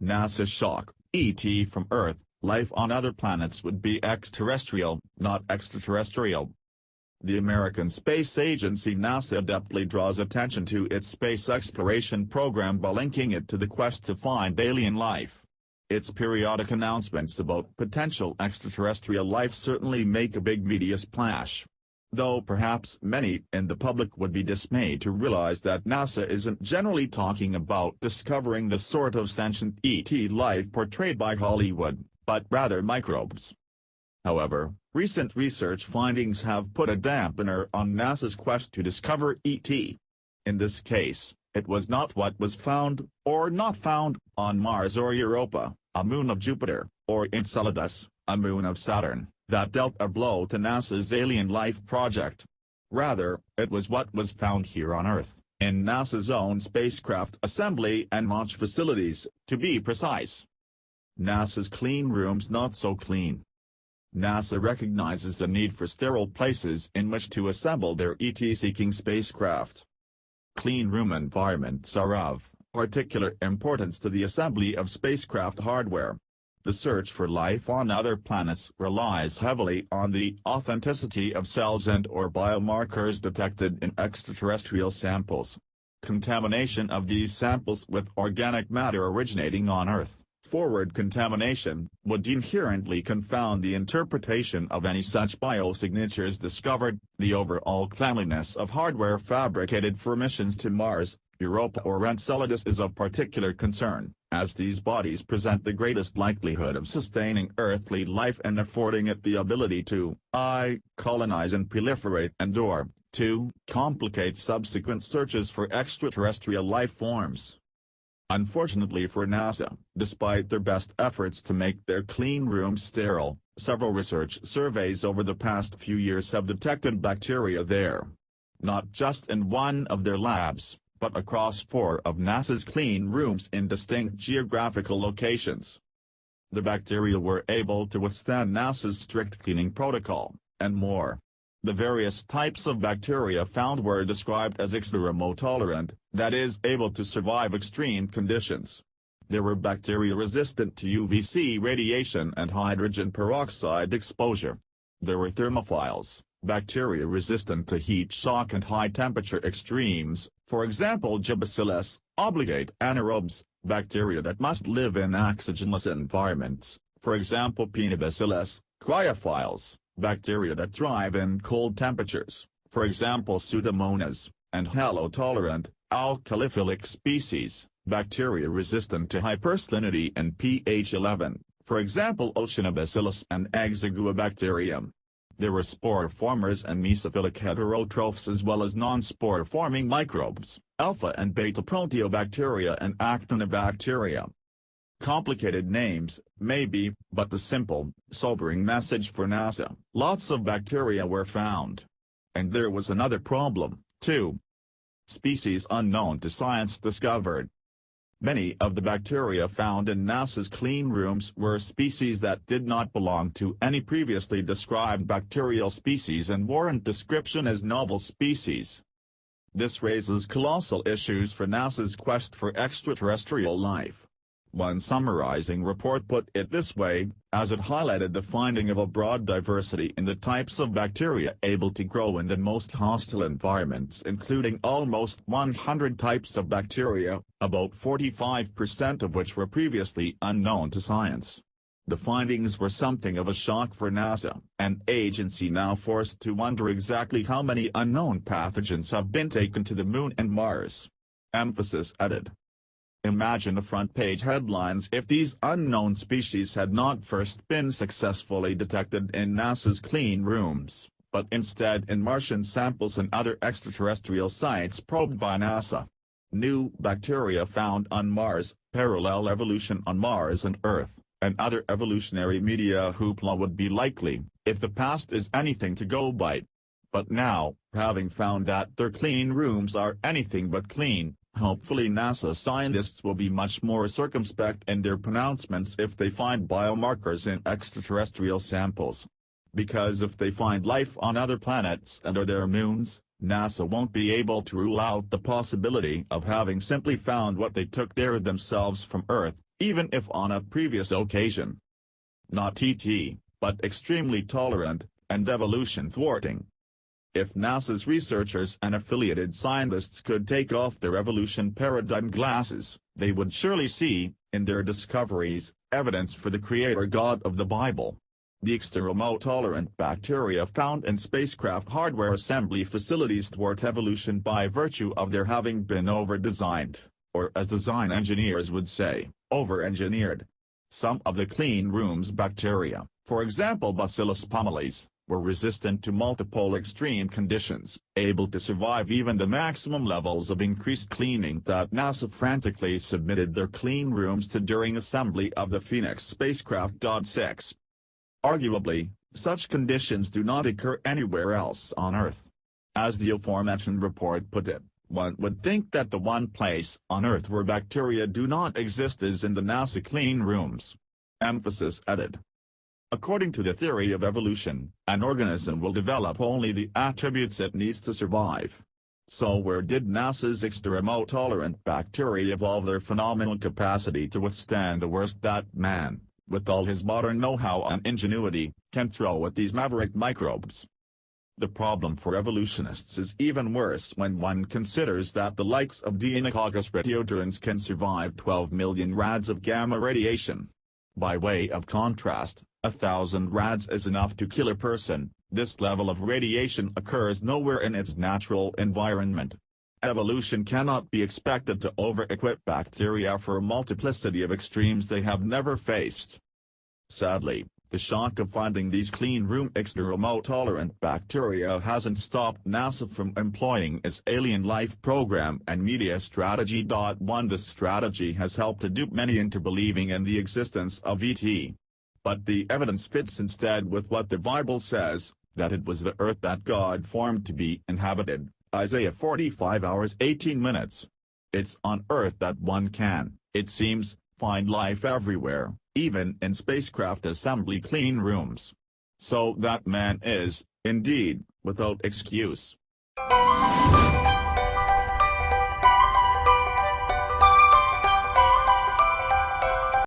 NASA shock, ET from Earth, life on other planets would be extraterrestrial, not extraterrestrial. The American Space Agency NASA adeptly draws attention to its space exploration program by linking it to the quest to find alien life. Its periodic announcements about potential extraterrestrial life certainly make a big media splash. Though perhaps many in the public would be dismayed to realize that NASA isn't generally talking about discovering the sort of sentient ET life portrayed by Hollywood, but rather microbes. However, recent research findings have put a dampener on NASA's quest to discover ET. In this case, it was not what was found, or not found, on Mars or Europa, a moon of Jupiter, or Enceladus, a moon of Saturn, that dealt a blow to NASA's alien life project. Rather, it was what was found here on Earth, in NASA's own spacecraft assembly and launch facilities, to be precise. NASA's clean rooms not so clean. NASA recognizes the need for sterile places in which to assemble their ET-seeking spacecraft. Clean room environments are of particular importance to the assembly of spacecraft hardware. The search for life on other planets relies heavily on the authenticity of cells and/or biomarkers detected in extraterrestrial samples. Contamination of these samples with organic matter originating on Earth, forward contamination, would inherently confound the interpretation of any such biosignatures discovered. The overall cleanliness of hardware fabricated for missions to Mars, Europa or Enceladus is of particular concern, as these bodies present the greatest likelihood of sustaining earthly life and affording it the ability to colonize and proliferate and/or complicate subsequent searches for extraterrestrial life forms. Unfortunately for NASA, despite their best efforts to make their clean rooms sterile, several research surveys over the past few years have detected bacteria there. Not just in one of their labs, but across 4 of NASA's clean rooms in distinct geographical locations. The bacteria were able to withstand NASA's strict cleaning protocol, and more. The various types of bacteria found were described as extrematolerant, that is, able to survive extreme conditions. There were bacteria resistant to UVC radiation and hydrogen peroxide exposure. There were thermophiles, bacteria resistant to heat shock and high-temperature extremes, for example Bacillus, obligate anaerobes, bacteria that must live in oxygenless environments, for example Bacillus, cryophiles, bacteria that thrive in cold temperatures, for example Pseudomonas, and halotolerant, alkalophilic species, bacteria resistant to hypersalinity and pH 11, for example Oceanobacillus and Exiguabacterium. There were spore formers and mesophilic heterotrophs as well as non-spore forming microbes, alpha and beta proteobacteria and actinobacteria. Complicated names, maybe, but the simple, sobering message for NASA: lots of bacteria were found. And there was another problem, too. Species unknown to science discovered. Many of the bacteria found in NASA's clean rooms were species that did not belong to any previously described bacterial species and warrant description as novel species. This raises colossal issues for NASA's quest for extraterrestrial life. One summarizing report put it this way, as it highlighted the finding of a broad diversity in the types of bacteria able to grow in the most hostile environments, including almost 100 types of bacteria, about 45% of which were previously unknown to science. The findings were something of a shock for NASA, an agency now forced to wonder exactly how many unknown pathogens have been taken to the Moon and Mars. Emphasis added. Imagine the front-page headlines if these unknown species had not first been successfully detected in NASA's clean rooms, but instead in Martian samples and other extraterrestrial sites probed by NASA. New bacteria found on Mars, parallel evolution on Mars and Earth, and other evolutionary media hoopla would be likely, if the past is anything to go by. But now, having found that their clean rooms are anything but clean, hopefully NASA scientists will be much more circumspect in their pronouncements if they find biomarkers in extraterrestrial samples. Because if they find life on other planets and or their moons, NASA won't be able to rule out the possibility of having simply found what they took there themselves from Earth, even if on a previous occasion. Not ET, but extremely tolerant, and evolution thwarting. If NASA's researchers and affiliated scientists could take off their evolution paradigm glasses, they would surely see, in their discoveries, evidence for the creator God of the Bible. The extremely-tolerant bacteria found in spacecraft hardware assembly facilities thwart evolution by virtue of their having been over-designed, or as design engineers would say, over-engineered. Some of the clean room's bacteria, for example Bacillus pumilase, were resistant to multiple extreme conditions, able to survive even the maximum levels of increased cleaning that NASA frantically submitted their clean rooms to during assembly of the Phoenix spacecraft. 6. Arguably, such conditions do not occur anywhere else on Earth. As the aforementioned report put it, one would think that the one place on Earth where bacteria do not exist is in the NASA clean rooms. Emphasis added. According to the theory of evolution, an organism will develop only the attributes it needs to survive. So where did NASA's extremely-tolerant bacteria evolve their phenomenal capacity to withstand the worst that man, with all his modern know-how and ingenuity, can throw at these maverick microbes? The problem for evolutionists is even worse when one considers that the likes of Deinococcus retiodurans can survive 12 million rads of gamma radiation. By way of contrast, 1,000 rads is enough to kill a person. This level of radiation occurs nowhere in its natural environment. Evolution cannot be expected to over-equip bacteria for a multiplicity of extremes they have never faced. Sadly, the shock of finding these clean room extremely-tolerant bacteria hasn't stopped NASA from employing its alien life program and media strategy. 1. This strategy has helped to dupe many into believing in the existence of ET. But the evidence fits instead with what the Bible says, that it was the earth that God formed to be inhabited, Isaiah 45 hours 18 minutes. It's on Earth that one can, it seems, find life everywhere, even in spacecraft assembly clean rooms. So that man is, indeed, without excuse.